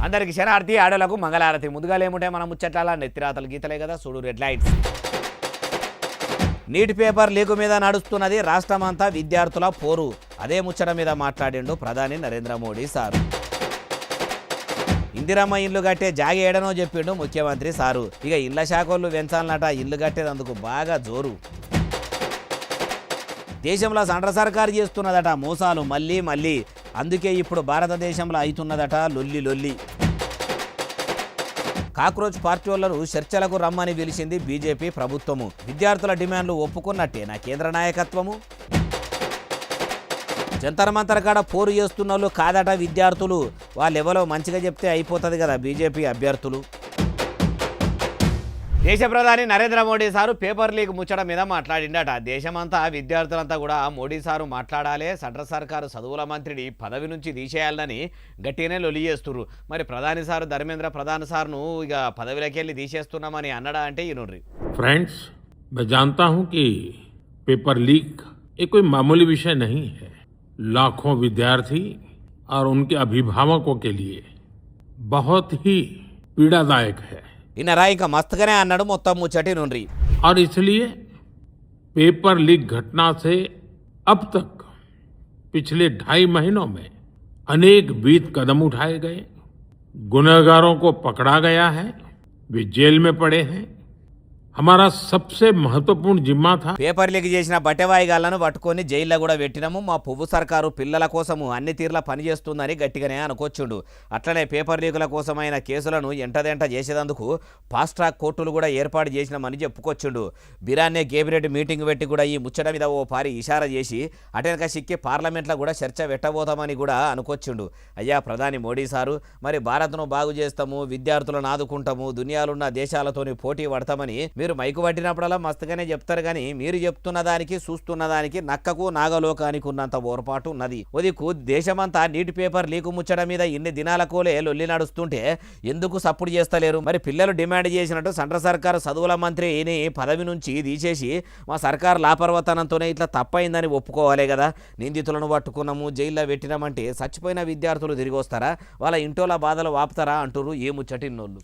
అందరికి శనార్థి ఆడలకు మంగళారతి. ముందుగా ఏముంటాయి మనం ముచ్చట్ల నెత్తిరాతలు గీతలే కదా చూడు. Red lights. Neat paper leak మీద నడుస్తున్నది రాష్ట్రమంతా విద్యార్థుల పోరు. అదే ముచ్చట మీద మాట్లాడిండు ప్రధాని నరేంద్ర మోడీ సారు. ఇందిరమ్మ ఇల్లు కట్టే జాగి ఏడనో చెప్పిండు ముఖ్యమంత్రి సారు. ఇక ఇళ్ల శాఖలు పెంచాలన్నట, ఇల్లు కట్టేదందుకు బాగా జోరు. దేశంలో సండ్ర సర్కారు చేస్తున్నదట మోసాలు మళ్ళీ మళ్ళీ. అందుకే ఇప్పుడు భారతదేశంలో అవుతున్నదట లొల్లి లొల్లి. కాక్రోచ్ పార్టీ వాళ్ళను చర్చలకు రమ్మని పిలిచింది బీజేపీ ప్రభుత్వము. విద్యార్థుల డిమాండ్లు ఒప్పుకున్నట్టేనా కేంద్ర నాయకత్వము? జంతర్ మంతర్ కాడ పోరు చేస్తున్న వాళ్ళు కాదట విద్యార్థులు. వాళ్ళెవరో మంచిగా చెప్తే అయిపోతుంది కదా బీజేపీ అభ్యర్థులు. దేశ ప్రధాని Narendra Modi sir paper leak ముచ్చట మీద మాట్లాడిండట. దేశమంతా విద్యార్థులంతా కూడా మోడీ సారు మాట్లాడాలి, సెంట్రల్ సర్కారు చదువుల మంత్రిని పదవి నుంచి తీసేయాలని గట్టిగానే లొలి చేస్తున్నారు. మరి ప్రధాని సారు ధర్మేంద్ర ప్రధాన్ సార్ను ఇక పదవిలోకి వెళ్ళి తీసేస్తున్నామని అన్నడా అంటే ఈనుర్రి. फ्रेंड्स, मैं जानता हूं कि पेपर लीक ये कोई मामूली विषय नहीं है. लाखों विद्यार्थी और उनके अभिभावकों के लिए बहुत ही पीड़ादायक है. ఈయనరా ఇంకా మస్తుగానే అన్నాడు మొత్తం ముచ్చటి నుండి. और इसलिए पेपर लीक घटना से अब तक पिछले 2.5 महीनों में अनेक विध कदम उठाए गए. गुनहगारों को पकड़ा गया है, वे जेल में पड़े हैं. हमारा सबसे महत्वपूर्ण जिम्मा था. పేపర్ లీక్ చేసిన బట్టెవాయిగాళ్లను పట్టుకొని జైల్లో కూడా పెట్టినాము. మా పువ్వు సర్కారు పిల్లల కోసము అన్ని తీర్ల పనిచేస్తుందని గట్టిగానే అనుకోవచ్చుండు. అట్లనే పేపర్ లీకుల కోసమైన కేసులను ఎంటదెంట చేసేందుకు ఫాస్ట్ ట్రాక్ కోర్టులు కూడా ఏర్పాటు చేసినామని చెప్పుకొచ్చుండు. బిరాన్నే కేబినెట్ మీటింగ్ పెట్టి కూడా ఈ ముచ్చట మీద ఓ పారి ఇషారా చేసి అటెనక సిక్కి పార్లమెంట్లో కూడా చర్చ పెట్టబోతామని కూడా అనుకోవచ్చుండు. అయ్యా ప్రధాని మోడీ సారు, మరి భారత్ను బాగు చేస్తాము, విద్యార్థులను ఆదుకుంటాము, దునియాలున్న దేశాలతోని పోటీ పడతామని మీరు మైకు పట్టినప్పుడల్లా మస్తుగానే చెప్తారు. కానీ మీరు చెప్తున్న దానికి చూస్తున్న దానికి నక్కకు నాగలోకానికి ఉన్నంత ఓర్పాటు ఉన్నది. ఉదికు దేశమంతా నీటి పేపర్ లీకు ముచ్చట మీద ఇన్ని దినాలకోలే లొల్లి నడుస్తుంటే ఎందుకు సపోర్ట్ చేస్తలేరు? మరి పిల్లలు డిమాండ్ చేసినట్టు సెంట్రల్ సర్కారు చదువుల మంత్రిని పదవి నుంచి తీసేసి మా సర్కారు లాపర్వతనంతోనే ఇట్లా తప్పైందని ఒప్పుకోవాలి కదా. నిందితులను పట్టుకున్నాము, జైల్లో పెట్టినామంటే చచ్చిపోయిన విద్యార్థులు తిరిగి వస్తారా? వాళ్ళ ఇంటోల బాధలు వాపుతారా అంటారు ఏ ముచ్చటిన్నోళ్ళు.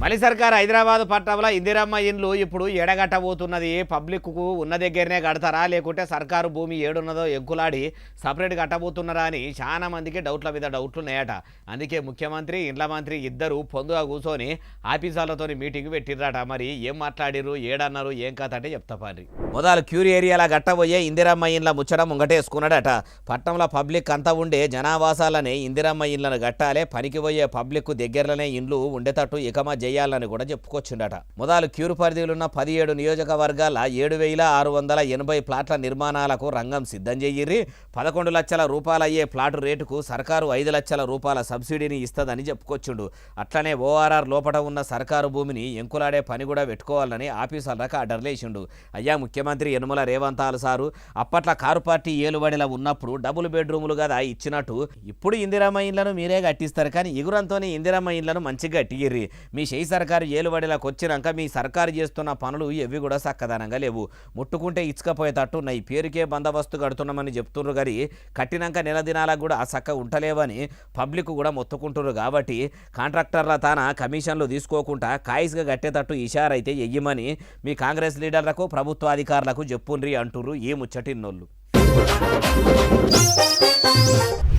మళ్ళీ సర్కారు హైదరాబాద్ పట్టణంలో ఇందిరమ్మ ఇండ్లు ఇప్పుడు ఎడగట్టబోతున్నది. పబ్లిక్కు ఉన్న దగ్గరనే కడతారా, లేకుంటే సర్కారు భూమి ఏడున్నదో ఎగ్గులాడి సపరేట్ కట్టబోతున్నారా అని చాలా మందికి డౌట్ల మీద డౌట్లు ఉన్నాయట. అందుకే ముఖ్యమంత్రి ఇండ్ల మంత్రి ఇద్దరు పొందుగా కూర్చొని ఆఫీసర్లతో మీటింగ్ పెట్టిర్రట. మరి ఏం మాట్లాడిర్రు, ఏడన్నారు, ఏం కథ అంటే చెప్తా పారి. మొదలు క్యూర్ ఏరియాలో గట్టబోయే ఇందిరమ్మ ఇండ్ల ముచ్చట ముంగటేసుకున్నాడట. పట్టణంలో పబ్లిక్ అంతా ఉండే జనావాసాలనే ఇందిరమ్మ ఇండ్లను కట్టాలే, పనికి పోయే పబ్లిక్ దగ్గరలోనే ఇండ్లు ఉండేటట్టు ఇకమా చేయాలని కూడా చెప్పుకొచ్చిండట. మొదలు క్యూర్ పరిధిలున్న 17 నియోజకవర్గాల 7,680 ప్లాట్ల నిర్మాణాలకు రంగం సిద్ధం చేయిర్రి. 11 లక్షల రూపాయలు అయ్యే ప్లాటు రేటుకు సర్కారు 5 లక్షల రూపాయల సబ్సిడీని ఇస్తుందని చెప్పుకొచ్చిండు. అట్లనే ఓఆర్ఆర్ లోపట ఉన్న సర్కారు భూమిని ఎంకులాడే పని కూడా పెట్టుకోవాలని ఆఫీసర్లకు ఆర్డర్లు వేసిండు. అయ్యా ముఖ్యమంత్రి యనుమల రేవంతాలు సారు అప్పట్లో కారు పార్టీ ఏలుబడిలో ఉన్నప్పుడు డబుల్ బెడ్రూములు కదా ఇచ్చినట్టు ఇప్పుడు ఇందిరమ్మ ఇండ్లను మీరే కట్టిస్తారు. కానీ ఎగురంతోనే ఇందిరమ్మ ఇండ్లను మంచిగా కట్టియ్యి. మీ షెయి సర్కారు ఏలుబడిలోకి వచ్చినాక మీ సర్కారు చేస్తున్న పనులు ఎవి కూడా చక్కదనంగా లేవు. ముట్టుకుంటే ఇచ్చుకపోయేటట్టు ఉన్నాయి. పేరుకే బందోబస్తు కడుతున్నామని చెప్తున్నారు కానీ కట్టినాక నెల దినాలకు కూడా చక్క ఉంటలేవని పబ్లిక్ కూడా మొత్తుకుంటున్నారు. కాబట్టి కాంట్రాక్టర్ల తాన కమిషన్లు తీసుకోకుండా కాయిస్గా కట్టేటట్టు ఇషారైతే ఎయ్యమని మీ కాంగ్రెస్ లీడర్లకు ప్రభుత్వ అధికారులకు చెప్పుండ్రి అంటున్నారు ఈ ముచ్చటిన్నోళ్ళు.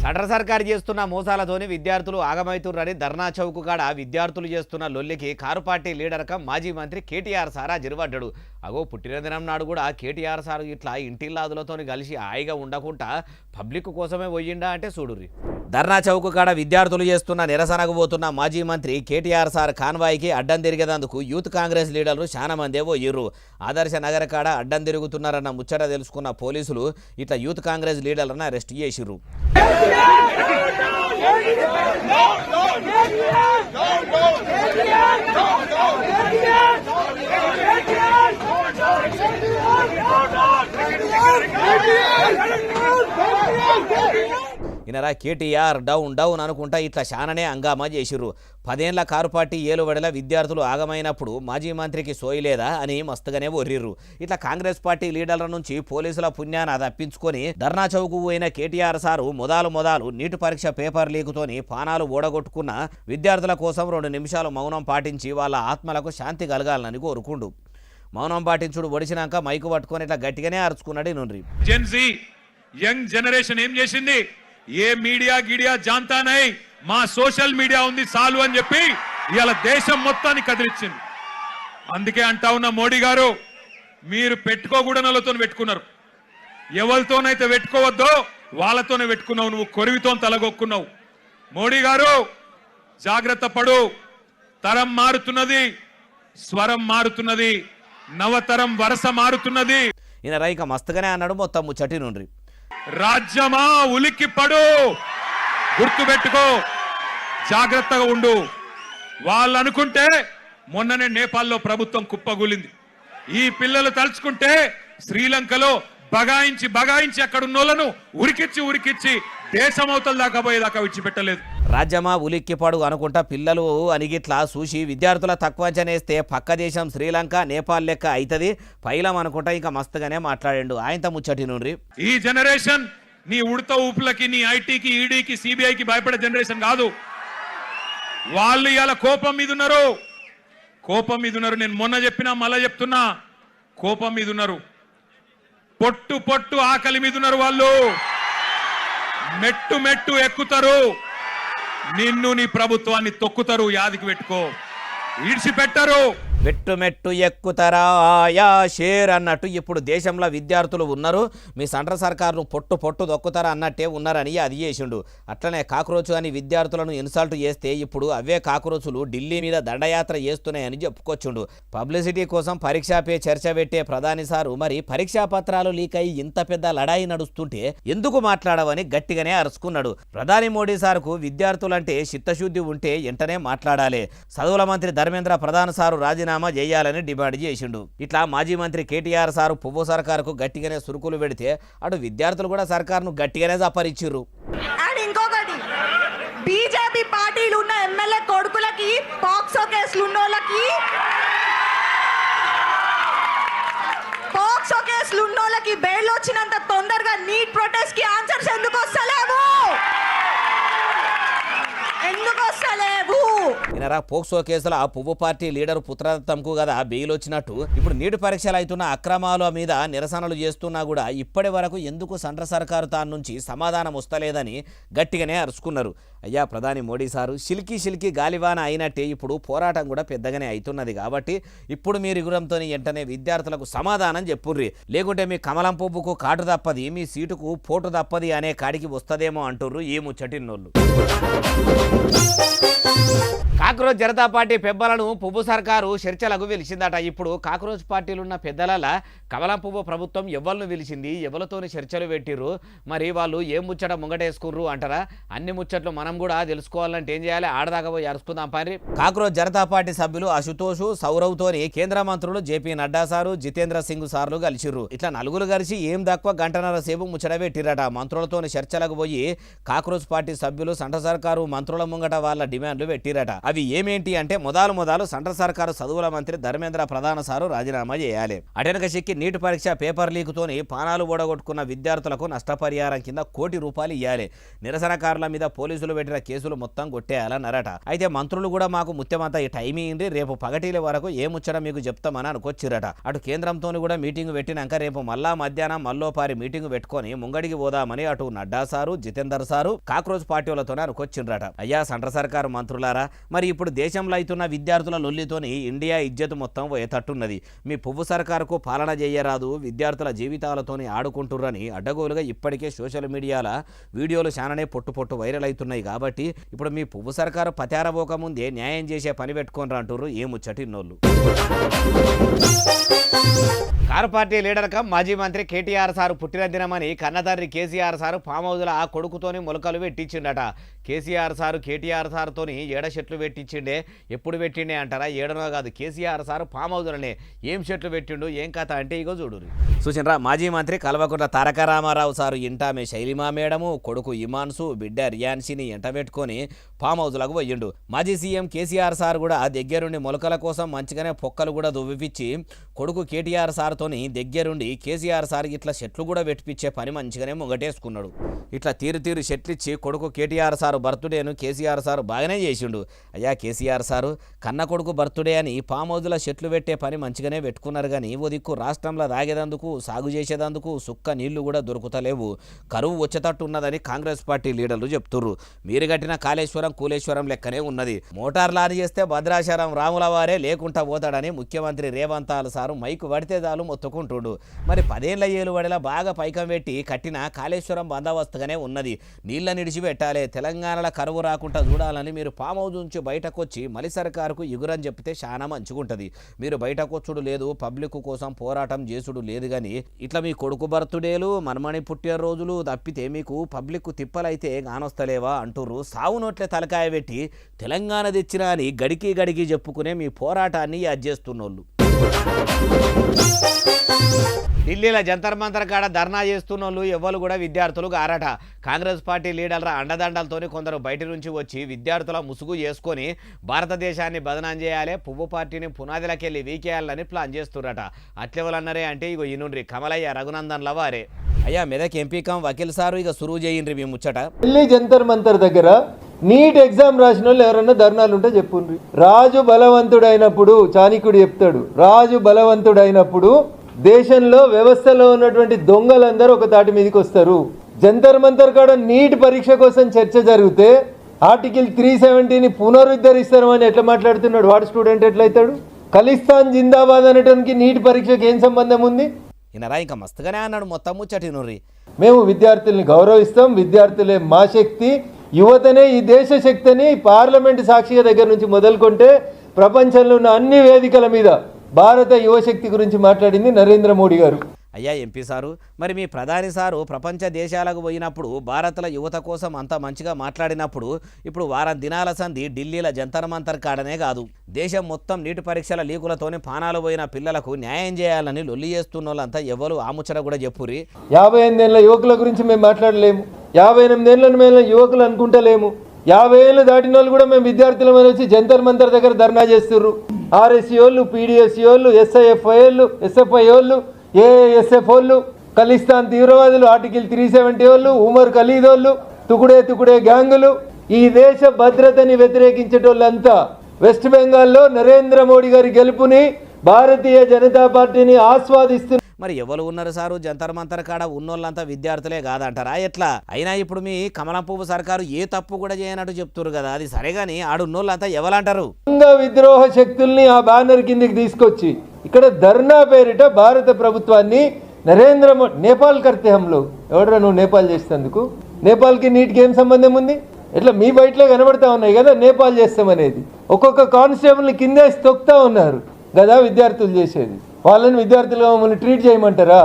సెంట్రల్ సర్కారు చేస్తున్న మోసాలతోని విద్యార్థులు ఆగమవుతున్నారని ధర్నా చౌక్ కాడ విద్యార్థులు చేస్తున్న లొల్లికి కారు పార్టీ లీడర్గా మాజీ మంత్రి కేటీఆర్ సారా జిరువడ్డాడు. అగో పుట్టినదినం నాడు కూడా కేటీఆర్ సార్ ఇట్లా ఇంటిల్లాదులతో కలిసి హాయిగా ఉండకుండా పబ్లిక్ కోసమే పోయిండా అంటే చూడుర్రి. ధర్నా చౌక్ కాడ విద్యార్థులు చేస్తున్న నిరసనకు పోతున్న మాజీ మంత్రి కేటీఆర్ సార్ కాన్వాయ్కి అడ్డం తిరిగేందుకు యూత్ కాంగ్రెస్ లీడర్లు చాలా మందే పోయిర్రు. ఆదర్శ నగర కాడ అడ్డం తిరుగుతున్నారన్న ముచ్చట తెలుసుకున్న పోలీసులు ఇట్లా యూత్ కాంగ్రెస్ లీడర్లను అరెస్ట్ చేసిర్రు. ఈయన ఈయనరా కేటీఆర్ డౌన్ డౌన్ అనుకుంటా ఇట్లా శాననే హంగామా చేసిర్రు. 10 ఏళ్ల కారు పార్టీ ఏలుబడిల విద్యార్థులు ఆగమైనప్పుడు మాజీ మంత్రికి సోయిలేదా అని మస్తుగానే ఒర్రిర్రు. ఇట్లా కాంగ్రెస్ పార్టీ లీడర్ల నుంచి పోలీసుల పుణ్యాన తప్పించుకొని ధర్నా చౌకు పోయిన కేటీఆర్ సారు మొదలు నీటి పరీక్ష పేపర్ లీకుతోని పానాలు ఓడగొట్టుకున్న విద్యార్థుల కోసం 2 నిమిషాలు మౌనం పాటించి వాళ్ళ ఆత్మలకు శాంతి కలగాలని కోరుకుండు. మౌనం పాటించుడు ఒడిచినాక మైకు పట్టుకొని ఇట్లా గట్టిగానే అరుచుకున్నాడు నుండ్రి. జెన్జీ యంగ్ జనరేషన్ ఏం చేసింది? ఏ మీడియా గిడియా జాంతా నై, మా సోషల్ మీడియా ఉంది చాలు అని చెప్పి ఇవాళ దేశం మొత్తాన్ని కదిలిచ్చింది. అందుకే అంటా ఉన్న మోడీ గారు, మీరు పెట్టుకోకూడనలతో పెట్టుకున్నారు. ఎవరితోనైతే పెట్టుకోవద్దో వాళ్ళతోనే పెట్టుకున్నావు. నువ్వు కొరివితో తలగొక్కున్నావు. మోడీ గారు జాగ్రత్త పడు. తరం మారుతున్నది, స్వరం మారుతున్నది, నవతరం వరస మారుతున్నది. ఈయన రైక మస్తుగానే అన్నాడు. మొత్తం ముచ్చటి నుండ్రి. రాజ్యమా ఉలిక్కి పడు, గుర్తుపెట్టుకో, జాగ్రత్తగా ఉండు. వాళ్ళు అనుకుంటే మొన్ననే నేపాల్లో ప్రభుత్వం కుప్పగూలింది. ఈ పిల్లలు తలుచుకుంటే శ్రీలంకలో బగాయించి అక్కడ ఉన్నోళ్లను ఉరికిచ్చి దేశమవతల దాకా పోయేదాకా విడిచిపెట్టలేదు. రాజ్యమా ఉలిక్కిపాడు అనుకుంటా పిల్లలు అనిగిట్లా చూసి విద్యార్థుల తక్కువ అంచనేస్తే పక్క దేశం శ్రీలంక నేపాల్ లెక్క అవుతుంది పైలం అనుకుంటా ఇంకా మస్తుగానే మాట్లాడిండు. ఆయనతో ముచ్చటి నుండ్రి. ఈ జనరేషన్ నీ ఉడత ఊపులకి, నీ ఐటీకి, ఈడీకి, సిబిఐకి భయపడే జనరేషన్ కాదు. వాళ్ళు ఇవాళ కోపం మీద ఉన్నారు. నేను మొన్న చెప్పినా మళ్ళా చెప్తున్నా, కోపం మీద ఉన్నారు. పొట్టు ఆకలి మీద ఉన్నారు. వాళ్ళు మెట్టు ఎక్కుతారు. నిన్ను నీ ప్రభుత్వాన్ని తొక్కుతారు. యాదికి పెట్టుకో, ఈడ్చిపెట్టరు. మెట్టు ఎక్కుతారా ఆయా షేర్ అన్నట్టు ఇప్పుడు దేశంలో విద్యార్థులు ఉన్నారు. మీ సెంట్రల్ సర్కారును పొట్టు దొక్కుతారా అన్నట్టే ఉన్నారని అది చేసిండు. అట్లనే కాక్రోచు అని విద్యార్థులను ఇన్సల్ట్ చేస్తే ఇప్పుడు అవే కాక్రోచులు ఢిల్లీ మీద దండయాత్ర చేస్తున్నాయని చెప్పుకొచ్చుండు. పబ్లిసిటీ కోసం పరీక్షా పే చర్చ పెట్టే ప్రధాని సారు మరి పరీక్షా పత్రాలు లీక్ అయి ఇంత పెద్ద లడాయి నడుస్తుంటే ఎందుకు మాట్లాడవని గట్టిగానే అరుచుకున్నాడు. ప్రధాని మోడీ సార్కు విద్యార్థులంటే చిత్తశుద్ధి ఉంటే వెంటనే మాట్లాడాలి. చదువుల మంత్రి ధర్మేంద్ర ప్రధాన్ సారు రాజీనామా చేయాలని డిమాండ్ చేసిండు. ఇట్లా మాజీ మంత్రి కేటీఆర్ సారు పువ్వు సర్కారుకు గట్టిగానే సురుకులు పెడితే అటు విద్యార్థులు కూడా సర్కారును గట్టిగానే జపరిచ్చిర్రు. ఇంకొకటి, బీజేపీ పార్టీలు ఉన్న ఎమ్మెల్యే కొడుకులకి పాక్సో కేసులు ఉన్నోళ్ళకి బెయిల్ వచ్చినంత తొందరగా నీట్ ప్రొటెస్ట్ కి ఆన్సర్స్ ఎందుకు వస్తలేవు? ఈయనరా పోక్సో కేసుల పువ్వు పార్టీ లీడర్ పుత్రదత్తంకు కదా బెయిల్ వచ్చినట్టు ఇప్పుడు నీటి పరీక్షలు అవుతున్న అక్రమాల మీద నిరసనలు చేస్తున్నా కూడా ఇప్పటి వరకు ఎందుకు సెంట్రల్ సర్కారు తాను నుంచి సమాధానం వస్తలేదని గట్టిగానే అరుచుకున్నారు. అయ్యా ప్రధాని మోడీ సారు, సిల్కీ గాలివాన అయినట్టే ఇప్పుడు పోరాటం కూడా పెద్దగానే అవుతున్నది. కాబట్టి ఇప్పుడు మీరు ఇగురంతో వెంటనే విద్యార్థులకు సమాధానం చెప్పుర్రి. లేకుంటే మీ కమలం పువ్వుకు కాటు తప్పది, మీ సీటుకు పోటు తప్పది అనే కాడికి వస్తదేమో అంటుర్రు ఈ ముచ్చటిన్నోళ్ళు. కాక్రోచ్ జనతా పార్టీ పెద్దలను పువ్వు సర్కారు చర్చలకు పిలిచిందట. ఇప్పుడు కాక్రోచ్ పార్టీలున్న పెద్దల కమలం పువ్వు ప్రభుత్వం ఎవరిని పిలిచింది, ఎవరితోని చర్చలు పెట్టిర్రు, మరి వాళ్ళు ఏం ముచ్చట ముంగటేసుకుర్రు అంటారా? అన్ని ముచ్చట్లు మనం కూడా తెలుసుకోవాలంటే ఏం చేయాలి? ఆడదాకా పోయి అరుచుకుందాం పని. కాక్రోచ్ జనతా పార్టీ సభ్యులు అశుతోష్ సౌరవ్తోని కేంద్ర మంత్రులు జేపీ నడ్డా సారు, జితేంద్ర సింగ్ సార్లు కలిసిర్రు. ఇట్లా నలుగురు కలిసి ఏం తక్కువ గంటన్నర సేపు ముచ్చట పెట్టిరట. మంత్రులతోని చర్చలకు పోయి కాక్రోచ్ పార్టీ సభ్యులు సెంట్రల్ సర్కారు మంత్రుల ముంగట వాళ్ళ డిమాండ్లు పెట్టిరట. అవి ఏమేంటి అంటే మొదలు సెంట్రల్ సర్కారు చదువుల మంత్రి ధర్మేంద్ర ప్రధాన సారు రాజీనామా చేయాలి. అటెనక సిక్కి నీటి పరీక్ష పేపర్ లీకుతోని పానాలు ఓడగొట్టుకున్న విద్యార్థులకు నష్టపరిహారం కింద ₹1 కోటి ఇవ్వాలి. నిరసనకారుల మీద పోలీసులు పెట్టిన కేసులు మొత్తం కొట్టేయాలన్నారట. అయితే మంత్రులు కూడా మాకు ముత్యమంతా ఈ టైమింగ్ రేపు పగటిల వరకు ఏ ముచ్చట మీకు చెప్తామని అనుకొచ్చిరట. అటు కేంద్రంతో కూడా మీటింగ్ పెట్టినాక రేపు మళ్ళా మధ్యాహ్నం మల్లోపారి మీటింగ్ పెట్టుకొని ముంగడికి పోదామని అటు Nadda sir, Jitender sir cockroach పార్టీలతోనే అనుకొచ్చిండ్రట. అయ్యా సెంట్రల్ సర్కారు మంత్రులారా, మరి ఇప్పుడు దేశంలో అవుతున్న విద్యార్థుల లొల్లితోని ఇండియా ఇజ్జత్ మొత్తం పోయేటట్టున్నది. మీ పువ్వు సర్కారుకు పాలన చేయరాదు, విద్యార్థుల జీవితాలతోని ఆడుకుంటుర్రని అడ్డగోలుగా ఇప్పటికే సోషల్ మీడియాల వీడియోలు చాలానే పొట్టు వైరల్ అవుతున్నాయి. కాబట్టి ఇప్పుడు మీ పువ్వు సర్కారు పతారబోకముందే న్యాయం చేసే పని పెట్టుకోనరా అంటుర్రు ఏ ముచ్చటిన్నోళ్ళు. కారు పార్టీ లీడర్ కమ్ మాజీ మంత్రి కేటీఆర్ సారు పుట్టిన దినమని కన్నతండ్రి కేసీఆర్ సారు ఫామ్ హౌజ్లో ఆ కొడుకుతోని మొలకలు పెట్టించిండట. కేసీఆర్ సారు కేటీఆర్ సారుతోని ఏడ చెట్లు పెట్టించిండే, ఎప్పుడు పెట్టిండే అంటారా? ఏడనో కాదు, కేసీఆర్ సారు ఫామ్ హౌజ్లోనే ఏం చెట్లు పెట్టిండు, ఏం కథ అంటే ఇగో చూడు. చూసినరా, మాజీ మంత్రి కల్వకుంట్ల తారక రామారావు సారు ఇంటామే శైలిమా మేడము, కొడుకు ఇమాన్సు, బిడ్డ రియాన్సీని ఎంట పెట్టుకొని ఫామ్ హౌజ్లకు పోయిండు. మాజీ సీఎం కేసీఆర్ సార్ కూడా దగ్గరుండి మొలకల కోసం మంచిగానే పొక్కలు కూడా దువ్విపించి కొడుకు కేటీఆర్ సార్తోని దగ్గరుండి కేసీఆర్ సార్ ఇట్లా చెట్లు కూడా పెట్టిపించే పని మంచిగానే ముంగటేసుకున్నాడు. ఇట్లా తీరు చెట్లు ఇచ్చి కొడుకు కేటీఆర్ సారు బర్త్డేను కేసీఆర్ సారు బాగానే చేసిండు. అయ్యా కేసీఆర్ సారు కన్న కొడుకు బర్త్డే అని ఫామ్ హౌజ్లో చెట్లు పెట్టే పని మంచిగానే పెట్టుకున్నారు, కానీ ఓ దిక్కు రాష్ట్రంలో తాగేదందుకు సాగు చేసేదందుకు సుక్క నీళ్లు కూడా దొరుకుతలేవు, కరువు వచ్చేటట్టు ఉన్నదని కాంగ్రెస్ పార్టీ లీడర్లు చెప్తుర్రు. మీరు కట్టిన కాళేశ్వరం కూలేశ్వరం లెక్కనే ఉన్నది, మోటార్ లారీ చేస్తే భద్రాచలం రాముల వారే లేకుండా పోతాడని ముఖ్యమంత్రి రేవంత్ సారు మైకు పడితే చాలు మొత్తుకుంటుడు. మరి 10 ఏళ్ల ఏలుబడిలా బాగా పైకం పెట్టి కట్టిన కాళేశ్వరం బందోబస్తుగానే ఉన్నది, నీళ్ళ నిడిచి పెట్టాలి, తెలంగాణలో కరువు రాకుండా చూడాలని మీరు ఫామ్ హౌస్ నుంచి బయటకు వచ్చి మలి సర్కారుకు ఎగురని చెప్తే చాలా మంచిగుంటుంది. మీరు బయటకు వచ్చుడు లేదు, పబ్లిక్ కోసం పోరాటం చేసుడు లేదు, కానీ ఇట్లా మీ కొడుకు బర్త్డేలు మనమణి పుట్టిన రోజులు తప్పితే మీకు పబ్లిక్ తిప్పలైతే కానొస్తలేవా అంటుర్రు. సావు నోట్లే తలకాయ పెట్టి తెలంగాణ తెచ్చినా అని గడికి చెప్పుకునే మీ పోరాటాన్ని అజ్జేస్తున్నోళ్ళు. ఢిల్లీలో జంతర్ మంతర్ కాడ ధర్నా చేస్తున్న వాళ్ళు ఎవ్వరు కూడా విద్యార్థులు గారట. కాంగ్రెస్ పార్టీ లీడర్ల అండదండలతోని కొందరు బయట నుంచి వచ్చి విద్యార్థుల ముసుగు చేసుకొని భారతదేశాన్ని బదనాం చేయాలి, పువ్వు పార్టీని పునాదిలకెళ్ళి వీకేయాలని ప్లాన్ చేస్తురట. అట్లెవలన్నారే అంటే ఇగో ఈనుండ్రి కమలయ్య రఘునందన్ల వారే. అయ్యా మెదక్ ఎంపీ కం వకీల్ సారు ఇక సురువు చేయండి మీ ముచ్చట. ఢిల్లీ జంతర్ మంతర్ దగ్గర నీట్ ఎగ్జామ్ రాసిన వాళ్ళు ఎవరన్నా ధర్నాలు ఉంటే చెప్పుండ్రి. రాజు బలవంతుడైనప్పుడు, చాణక్యుడు చెప్తాడు, రాజు బలవంతుడైనప్పుడు దేశంలో వ్యవస్థలో ఉన్నటువంటి దొంగలందరూ ఒక తాటి మీదకి వస్తారు. జంతర్ మంతర్ కాడ నీట్ పరీక్ష కోసం చర్చ జరిగితే ఆర్టికల్ 370ని పునరుద్ధరిస్తారని ఎట్లా మాట్లాడుతున్నాడు? వాడు స్టూడెంట్ ఎట్లయితాడు? ఖలిస్తాన్ జిందాబాద్ అనటానికి నీట్ పరీక్షకి ఏం సంబంధం ఉంది? ఈయనరా ఇంకా మస్తుగానే అన్నాడు మొత్తం ముచ్చటి నూరి. మేము విద్యార్థుల్ని గౌరవిస్తాం, విద్యార్థులే మా శక్తి, యువతనే ఈ దేశ శక్తిని పార్లమెంటు సాక్షిగా దగ్గర నుంచి మొదలుకుంటే ప్రపంచంలో ఉన్న అన్ని వేదికల మీద భారత యువశక్తి గురించి మాట్లాడింది నరేంద్ర మోడీ గారు. అయ్యా ఎంపీ సారు, మరి మీ ప్రధాని సారు ప్రపంచ దేశాలకు పోయినప్పుడు భారత్ల యువత కోసం అంత మంచిగా మాట్లాడినప్పుడు ఇప్పుడు వారం దినాల సంధి ఢిల్లీల జంతర్ మంతర్ కాడనే కాదు, దేశం మొత్తం నీటి పరీక్షల లీకులతోనే పానాలు పోయిన పిల్లలకు న్యాయం చేయాలని లొల్లి చేస్తున్న వాళ్ళంతా ఎవరు ఆముచ్చట కూడా చెప్పురి. 58 ఏళ్ళ యువకుల గురించి మేము మాట్లాడలేము, 58 ఏళ్ళ మేము యువకులు అనుకుంటలేము, 50 ఏళ్ళు దాటిన వాళ్ళు కూడా మేము విద్యార్థుల మీద వచ్చి జంతర్ మంతర్ దగ్గర ధర్నా చేస్తుర్రు. ఆర్ఎస్సీ వాళ్ళు, పీడిఎస్సీ వాళ్ళు, ఎస్ఐఎఫ్ఐ వాళ్ళు, ఎస్ఎఫ్ఐ వాళ్ళు, ఏఎస్ఎఫ్ వాళ్ళు, ఖలిస్తాన్ తీవ్రవాదులు, ఆర్టికల్ 370 వాళ్ళు, ఉమర్ ఖలీద్ వాళ్ళు, తుకుడే గ్యాంగులు, ఈ దేశ భద్రతని వ్యతిరేకించేటోళ్ళంతా వెస్ట్ బెంగాల్లో నరేంద్ర మోడీ గారి గెలుపుని, భారతీయ జనతా పార్టీని ఆస్వాదిస్తున్నారు. మరి ఎవరు ఉన్నారు సారు జంతర్ మంతర్ కాడ ఉన్నోళ్ళంతా విద్యార్థులే కాదంటారా ఎట్లా? అయినా ఇప్పుడు మీ కమలం పువ్వు సర్కారు ఏ తప్పు కూడా చేయనట్టు చెప్తున్నారు కదా, అది సరే గాని ఆడున్నోళ్ళంతా ఎవరంటారు? విద్రోహ శక్తుల్ని ఆ బ్యానర్ కిందికి తీసుకొచ్చి ఇక్కడ ధర్నా పేరిట భారత ప్రభుత్వాన్ని నరేంద్ర మోడీ నేపాల్ కర్తే హంలో ఎవడరా నువ్వు నేపాల్ చేసేందుకు? నేపాల్కి నీటికి ఏం సంబంధం ఉంది? ఇట్లా మీ బయటలో కనబడతా ఉన్నాయి కదా నేపాల్ చేస్తామనేది. ఒక్కొక్క కానిస్టేబుల్ని కిందేసి తొక్కుతా ఉన్నారు కదా విద్యార్థులు చేసేది. వాళ్ళని విద్యార్థులుగా మమ్మల్ని ట్రీట్ చేయమంటారా?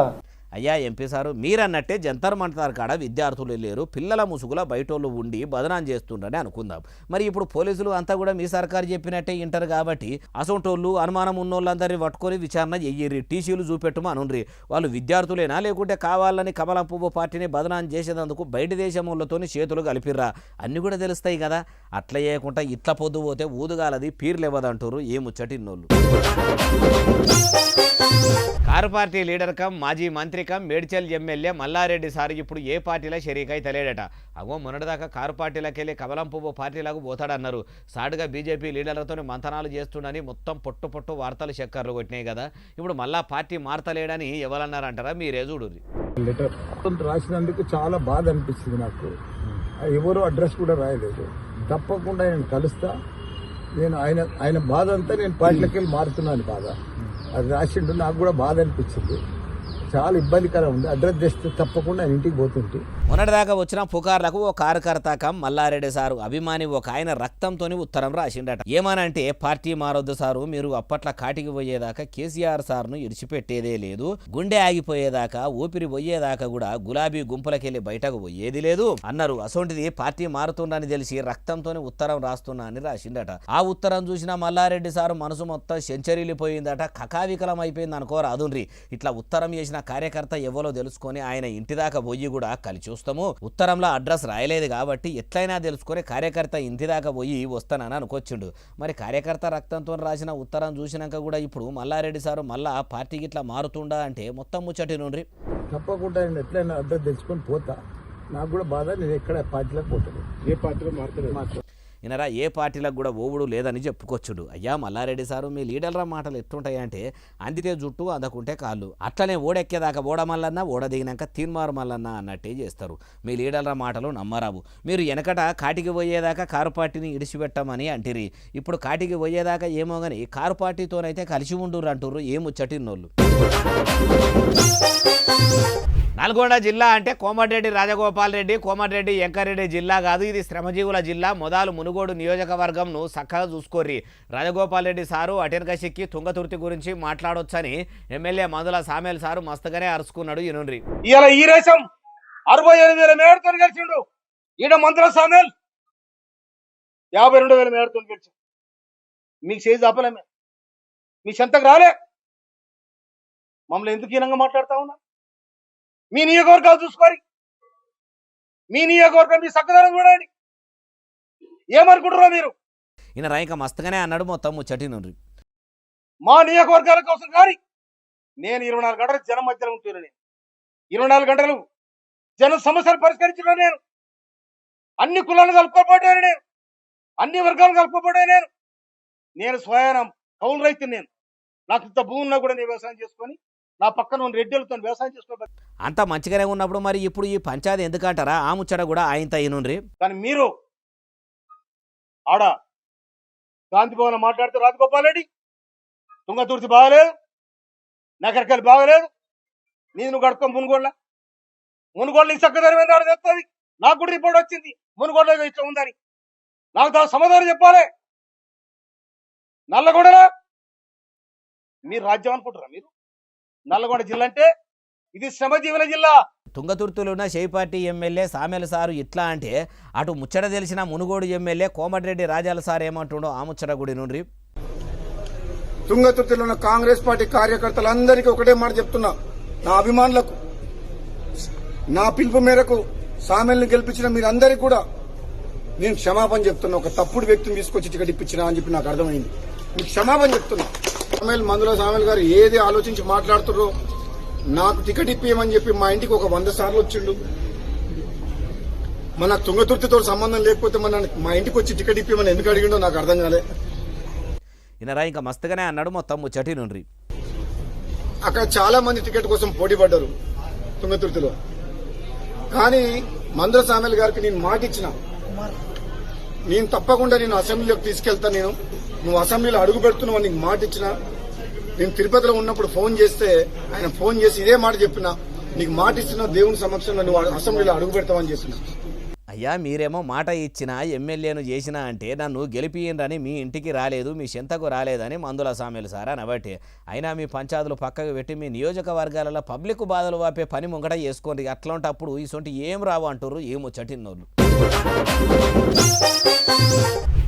అయ్యా ఎంపీ సారు, మీరన్నట్టే జంతర్ మంతర్ కాడ విద్యార్థులు లేరు, పిల్లల ముసుగుల బయటోళ్ళు ఉండి బదనాం చేస్తుండని అనుకుందాం. మరి ఇప్పుడు పోలీసులు అంతా కూడా మీ సర్కారు చెప్పినట్టే ఇంటారు కాబట్టి అసొంటోళ్ళు అనుమానం ఉన్నోళ్ళందరినీ పట్టుకొని విచారణ చెయ్యిర్రి, టీసీలు చూపెట్టము అనుండ్రి. వాళ్ళు విద్యార్థులేనా లేకుంటే కావాలని కమలం పువ్వు పార్టీని బదనాం చేసేందుకు బయట దేశములతోని చేతులు కలిపిర్రా? అన్ని కూడా తెలుస్తాయి కదా. అట్లా చేయకుండా ఇట్లా పొద్దు పోతే ఊదుగాలది పీర్లు ఇవ్వదంటారు ఏ ముచ్చటిన్నోళ్ళు. కారు పార్టీ లీడర్ కమ్ మాజీ మంత్రి cum Medchal MLA Mallareddy sir ఇప్పుడు ఏ పార్టీలో షరీకై తెలియడట. అగో మొన్నటిదాకా కారు పార్టీలకు వెళ్ళి కమలం పువ్వు పార్టీలకు పోతాడన్నారు. సాటుగా బీజేపీ లీడర్లతో మంతనాలు చేస్తుండని మొత్తం పొట్టు వార్తలు చక్కర్లు కొట్టినాయి కదా. ఇప్పుడు మళ్ళా పార్టీ మారతలేడని ఎవరన్నారంటారా? మీరే చూడు. లెటర్ రాసినందుకు చాలా బాధ అనిపించింది నాకు. ఎవరు అడ్రస్ కూడా రాయలేదు. తప్పకుండా నేను కలుస్తా. నేను ఆయన బాధ అంతా నేను పార్టీలకు వెళ్ళి మారుతున్నాను బాధ. అది రాసిండు, నాకు కూడా బాధ అనిపించింది. చాలా ఇబ్బందికరం ఉంది. అడ్రస్ చేస్తే తప్పకుండా ఆయన ఇంటికి పోతుంటే మొన్నటిదాకా వచ్చిన పుకార్లకు ఓ కార్యకర్త మల్లారెడ్డి సారు అభిమాని ఒక ఆయన రక్తంతోని ఉత్తరం రాసిండట. ఏమనంటే పార్టీ మారొద్దు సారు, మీరు అప్పట్ల కాటికి పోయేదాకా కేసీఆర్ సార్ను ఇడిచిపెట్టేదే లేదు, గుండె ఆగిపోయేదాకా ఊపిరి పోయేదాకా కూడా గులాబీ గుంపులకెళ్ళి బయటకు పోయేది లేదు అన్నారు. అసొంటిది పార్టీ మారుతుండని తెలిసి రక్తంతోని ఉత్తరం రాస్తున్నా అని రాసిండట. ఆ ఉత్తరం చూసిన మల్లారెడ్డి సారు మనసు మొత్తం సెంచరీలు పోయిందట. కకావికలం అయిపోయింది అనుకో రాదుండ్రి. ఇట్లా ఉత్తరం చేసిన కార్యకర్త ఎవరో తెలుసుకొని ఆయన ఇంటి దాకా పోయి కూడా కలిసి చూస్తాము, ఉత్తరంలో అడ్రస్ రాయలేదు కాబట్టి ఎట్లయినా తెలుసుకొని కార్యకర్త ఇంటి దాకా పోయి వస్తానని అనుకొచ్చిండు. మరి కార్యకర్త రక్తంతో రాసిన ఉత్తరం చూసినాక కూడా ఇప్పుడు మల్లారెడ్డి సారు మళ్ళా పార్టీకి ఇట్లా మారుతుండా అంటే మొత్తం ముచ్చటి నుండి తప్పకుండా ఆయన ఎట్లయినా అడ్రస్ తెచ్చుకొని పోతా. నాకు కూడా బాధ, నేను ఎక్కడ పార్టీలోకి పోతాను, ఏ పార్టీలో మారుతాను. ఈయనరా ఏ పార్టీలకు కూడా ఓవుడు లేదని చెప్పుకొచ్చుడు. అయ్యా మల్లారెడ్డి సారు, మీ లీడర్ల మాటలు ఎట్లుంటాయంటే అందితే జుట్టు అందకుంటే కాళ్ళు, అట్లనే ఓడెక్కేదాకా ఓడమల్లన్నా ఓడదిగినాక తీన్మారు మల్లన్నా అన్నట్టే చేస్తారు. మీ లీడర్ల మాటలు నమ్మరావు. మీరు వెనకట కాటికి పోయేదాకా కారు పార్టీని ఇడిచిపెట్టమని అంటిరి, ఇప్పుడు కాటికి పోయేదాకా ఏమో కానీ కారు పార్టీతోనైతే కలిసి ఉండురు అంటుర్రు. ఏముచ్చటిన్నోళ్ళు. నల్గొండ జిల్లా అంటే కోమటిరెడ్డి రాజగోపాల్ రెడ్డి, కోమటిరెడ్డి వెంకరెడ్డి జిల్లా కాదు, ఇది శ్రమజీవుల జిల్లా. మొదలు మునుగోడు నియోజకవర్గంను చక్కగా చూసుకోర్రి. రాజగోపాల్ రెడ్డి సారు అటెనక సిక్కి తుంగతుర్తి గురించి మాట్లాడొచ్చని ఎమ్మెల్యే మందుల సామేల్ సారు మస్తుగానే అరుచుకున్నాడు. ఈనుండ్రి ఇవాళ ఈ రేసం 68,000 మేడతో గెలిచిండు. ఈడ మందుల సామేల్ 52,000 మేడతో గెలిచిండు. మీకు చేసి ఆపలేమే, మీ చెంతకు రాలే. మమ్మల్ని ఎందుకు హీనంగా మాట్లాడుతా ఉన్నా? మీ నియోజకవర్గాలు చూసుకోరి, మీ నియోజకవర్గం మీ చక్కదనం చూడండి. ఏమనుకుంటారో మీరు? ఈయన రైక మస్తుగానే అన్నాడు. మొత్తం ముచ్చటి నుండి మా నియోజకవర్గాల కోసం కానీ నేను 24 గంటలు జనం మధ్యలో ఉంటున్నాను. నేను 24 గంటలు జన సమస్యలు పరిష్కరించిన నేను అన్ని కులాలను కలుపుకోబోయాను, నేను అన్ని వర్గాలను కలుపుకోబోయాను. నేను స్వయానం కౌలు రైతు. నేను నాకు ఇంత భూమి ఉన్నా కూడా నేను వ్యవసాయం చేసుకొని నా పక్కన రెడ్డిలతో వ్యవసాయం చేసుకో. అంత మంచిగానే ఉన్నప్పుడు మరి ఇప్పుడు ఈ పంచాయతీ ఎందుకంటారా? ఆ ముచ్చట కూడా ఆయనతో ఈనుండ్రి. కానీ మీరు ఆడ గాంధీ భవన్ మాట్లాడితే రాజగోపాల్ రెడ్డి తుంగతుర్తి బాగలేదు, నగరికల్ బాగలేదు, నువ్వు గడుపుకో. మునుగోళ్ళకి చక్కదనం ఆడ చెప్తుంది. నాకు కూడా రిపోర్ట్ వచ్చింది మునుగోడలో ఇట్లా ఉందని. నాకు సమాధానం చెప్పాలి. నల్లగొండలో మీరు రాజ్యం అనుకుంటారా? మీరు నల్లగొండ జిల్లా అంటే ఇది శ్రమజీవుల జిల్లా. తుంగతుర్తిలో ఉన్న పార్టీ ఎమ్మెల్యే సామెల సారు ఇట్లా అంటే అటు ముచ్చట తెలిసిన మునుగోడు ఎమ్మెల్యే కోమటిరెడ్డి రాజాల సార్ ఏమంటుండో ఆ ముచ్చట గుడి నుండి. తుంగతుర్తిలో ఉన్న కాంగ్రెస్ పార్టీ కార్యకర్తలందరికీ ఒకటే మాట చెప్తున్నా, నా అభిమానులకు, నా పిలుపు మేరకు సామెల్ని గెలిపించిన మీరందరికీ కూడా నేను క్షమాపణ చెప్తున్నా. ఒక తప్పుడు వ్యక్తిని తీసుకొచ్చి టికెట్ ఇప్పించినా అని చెప్పి నాకు అర్థమైంది. మీకు క్షమాపణ చెప్తున్నా. మందుల సామెల్ గారు ఏది ఆలోచించి మాట్లాడుతుర్రో, నాకు టికెట్ ఇప్పియమని చెప్పి మా ఇంటికి ఒక 100 సార్లు వచ్చిండు. మన తుంగతుర్తితో సంబంధం లేకపోతే మా ఇంటికి వచ్చి టికెట్ ఇప్పియమని ఎందుకు అడిగిండో నాకు అర్థం కాలే. ఈయనరా ఇంకా మస్తుగానే అన్నాడు. మొత్తం ముచ్చటి నుండి అక్కడ చాలా మంది టికెట్ కోసం పోటీ పడ్డారు తుంగతుర్తిలో. కానీ మందుల సామెల్ గారికి నేను మాట ఇచ్చిన, నేను తప్పకుండా నేను అసెంబ్లీలోకి తీసుకెళ్తా, నువ్వు అసెంబ్లీలో అడుగు పెడుతున్నావు నీకు మాట ఇచ్చిన. నేను తిరుపతిలో ఉన్నప్పుడు ఫోన్ చేస్తే ఆయన ఫోన్ చేసి ఇదే మాట చెప్పిన, నీకు మాట ఇస్తున్నా దేవుని సమక్షంలో నువ్వు అసెంబ్లీలో అడుగు పెడతావని చెప్పిన. అయ్యా మీరేమో మాట ఇచ్చిన ఎమ్మెల్యేను చేసినా అంటే నన్ను గెలిపియండి మీ ఇంటికి రాలేదు, మీ చెంతకు రాలేదని మందుల సామెలు సార్ అనబట్టి. అయినా మీ పంచాయతీలు పక్కకు పెట్టి మీ నియోజకవర్గాలలో పబ్లిక్ బాధలు వాపే పని ముంగట చేసుకోండి. అట్లాంటప్పుడు ఇసొంటి ఏం రావు అంటారు. ఏమో చటిన్నోళ్ళు.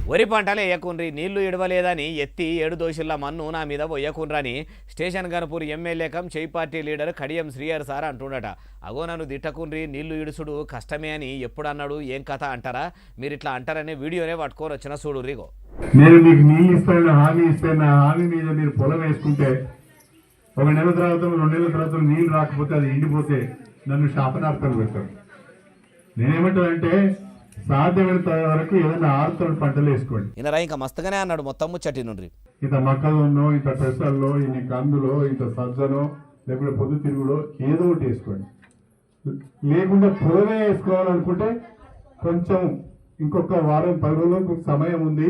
వరి పంటలు వేయకుండ్రి, నీళ్లు ఇడవలేదని ఎత్తి 7 దోషుల మన్ను నా మీద పోయకుండ్రని స్టేషన్ గన్పూర్ ఎమ్మెల్యే కం పార్టీ లీడర్ కడియం శ్రీహర్ సార్ అంటుండట. అగో నన్ను దిట్టకుండ్రి, నీళ్లు ఇడుసుడు కష్టమే అని ఎప్పుడు అన్నాడు, ఏం కథ అంటారా? మీరు ఇట్లా అంటారనే వీడియోనే పట్టుకొని వచ్చిన చూడు రిగో. నేను మీకు నీళ్ళు ఇస్తాను హామీ ఇస్తాను, హామీ మీద మీరు పొలం వేసుకుంటే 1 నెల తర్వాత 2 నెలల తర్వాత నీళ్ళు రాకపోతే అది ఎండిపోతే నన్ను శాపనార్థాలు పెడతారు. నేనేమంటానంటే సాధ్యమైనంత వరకు ఏదైనా ఆరుతోడు పంటలు వేసుకోండి. ఈయనరా ఇంకా మస్తుగానే అన్నాడు. మొత్తం ముచ్చటి నుండి ఇంత మక్కజొన్నో, ఇంత పెసల్లో, ఇన్ని కందులో, ఇంత సజ్జనో, లేకుంటే పొద్దు తిరుగులో ఏదో ఒకటి వేసుకోండి. లేకుండా పొలమే వేసుకోవాలనుకుంటే కొంచెం ఇంకొక వారం 10 రోజులకు సమయం ఉంది,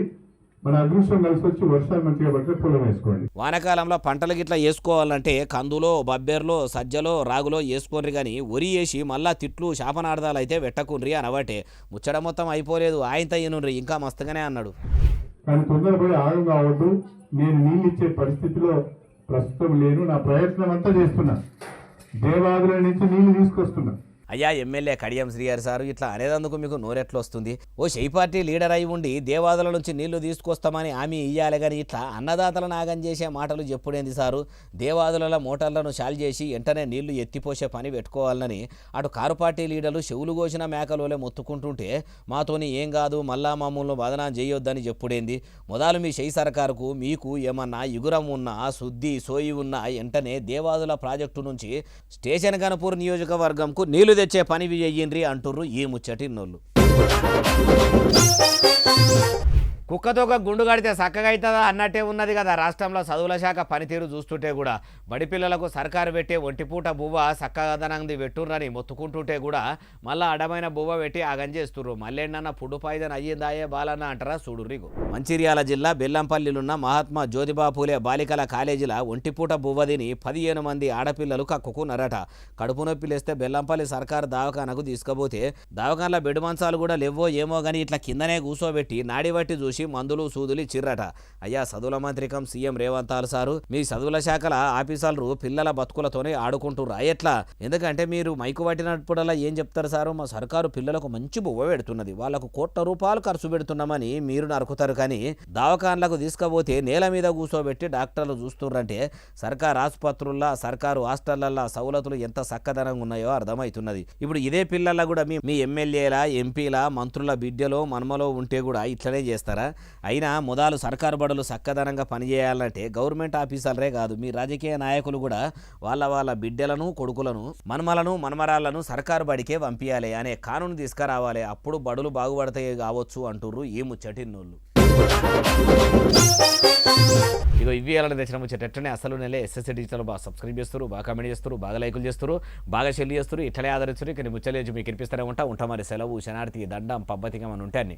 మన అదృష్టం కలిసి వచ్చి వర్షాలు మంచిగా పడితే పొలం వేసుకోండి. వానాకాలంలో పంటలు గిట్లా వేసుకోవాలంటే కందులో, బబ్బెర్లో, సజ్జలో, రాగులో వేసుకోండ్రి కానీ వరి వేసి మళ్ళా తిట్లు శాపనార్థాలు అయితే పెట్టకుండ్రి అనబట్టే ముచ్చట మొత్తం అయిపోలేదు. ఆయనతో ఈయనుండ్రి ఇంకా మస్తుగానే అన్నాడు. కానీ తొందరపడి ఆగం కావద్దు. నేను నీళ్ళు ఇచ్చే పరిస్థితిలో ప్రస్తుతం లేను. నా ప్రయత్నం అంతా చేస్తున్నా. దేవాదుల నుంచి నీళ్లు తీసుకొస్తున్నా. అయ్యా ఎమ్మెల్యే కడియం శ్రీహరి సారు ఇట్లా అనేదందుకు మీకు నోరెట్లు వస్తుంది? ఓ షై పార్టీ లీడర్ అయి ఉండి దేవాదుల నుంచి నీళ్లు తీసుకొస్తామని హామీ ఇయ్యాలి కానీ ఇట్లా అన్నదాతల నాగం చేసే మాటలు చెప్పుడేంది సారు? దేవాదుల మోటార్లను షాల్ చేసి వెంటనే నీళ్లు ఎత్తిపోసే పని పెట్టుకోవాలని అటు కారు పార్టీ లీడర్లు చెవులు కోసిన మేకలోలే మొత్తుకుంటుంటే మాతోని ఏం కాదు మళ్ళా మామూలు బదనాం చేయొద్దని చెప్పుడేంది? మొదలు మీ షై సర్కారుకు మీకు ఏమన్నా ఇగురం ఉన్నా శుద్ధి సోయి ఉన్నా వెంటనే దేవాదుల ప్రాజెక్టు నుంచి స్టేషన్ గణపూర్ నియోజకవర్గంకు నీళ్లు తెచ్చే పని చెయ్యండ్రి అంటుర్రు ఈ ముచ్చటిన్నోళ్ళు. కుక్కతో ఒక గుండు కడితే చక్కగా అవుతుందా అన్నట్టే ఉన్నది కదా రాష్ట్రంలో చదువుల శాఖ పనితీరు చూస్తుంటే కూడా. బడి పిల్లలకు సర్కారు పెట్టే ఒంటిపూట బువ్వ చక్కదనంది పెట్టుర్రని మొత్తుకుంటుంటే కూడా మళ్ళీ అడమైన బువ్వ పెట్టి ఆగం చేస్తుర్రు. మళ్ళేండన్న పుడ్డు పాయిదన్ అయ్యిందాయే బాలన్న అంటారా చూడుర్రిగు. మంచిర్యాల జిల్లా బెల్లంపల్లిలున్న మహాత్మా జ్యోతిబా పూలే బాలికల కాలేజీల ఒంటిపూట బువ్వ తిని 15 మంది ఆడపిల్లలు కక్కుకున్నారట. కడుపు నొప్పి లేస్తే బెల్లంపల్లి సర్కారు దవాఖానకు తీసుకుపోతే దవాఖానలో బెడ్ మంచాలు కూడా లేవో ఏమో కానీ ఇట్లా కిందనే కూసోబెట్టి నాడి బట్టి చూసి మందులు సూదులు ఇచ్చిర్రట. అయ్యా చదువుల మంత్రికం సీఎం రేవంత్ సారు మీ చదువుల శాఖల ఆఫీసర్లు పిల్లల బతుకులతోనే ఆడుకుంటుర్రా ఎట్లా? ఎందుకంటే మీరు మైకు పట్టినప్పుడల్లా ఏం చెప్తారు సారు? మా సర్కారు పిల్లలకు మంచి బువ్వ పెడుతున్నది, వాళ్ళకు ₹1,00,00,000 ఖర్చు పెడుతున్నామని మీరు నరుకుతారు. కానీ దవాఖాన్లకు తీసుకుపోతే నేల మీద కూసోబెట్టి డాక్టర్లు చూస్తుర్రంటే సర్కారు ఆసుపత్రుల్లో సర్కారు హాస్టళ్లల్లో సౌలతులు ఎంత చక్కదనంగా ఉన్నాయో అర్థమవుతున్నది. ఇప్పుడు ఇదే పిల్లల్లో కూడా మీ ఎమ్మెల్యేల ఎంపీల మంత్రుల బిడ్డలో మనమలో ఉంటే కూడా ఇట్లనే చేస్తారా? అయినా మొదలు సర్కారు బడులు చక్కదనంగా పనిచేయాలంటే గవర్నమెంట్ ఆఫీసర్లే కాదు మీ రాజకీయ నాయకులు కూడా వాళ్ళ బిడ్డలను కొడుకులను మనమలను మనమరాళ్లను సర్కారు బడికే పంపించాలి అనే కానూను తీసుకురావాలి. అప్పుడు బడులు బాగుపడతాయి కావచ్చు అంటుర్రు ఈ ముచ్చటిన్నోళ్ళు. ఇగో ఇవి ఎలా తెచ్చిన ముచ్చటనే అసలు నెలే ఎస్ఎస్సీ డిజిటల్ బాగా సబ్స్క్రైబ్ చేస్తారు, బాగా కామెంట్ చేస్తారు, బాగా లైకులు చేస్తారు, బాగా షేర్ చేస్తారు. ఇట్లనే ఆదరిస్తారు. ఇక్కడ ముచ్చలేజు మీకు వినిపిస్తూనే ఉంటా మరి సెలవు శనార్థి దండం పబ్బతిగా మన ఉంటాన్ని.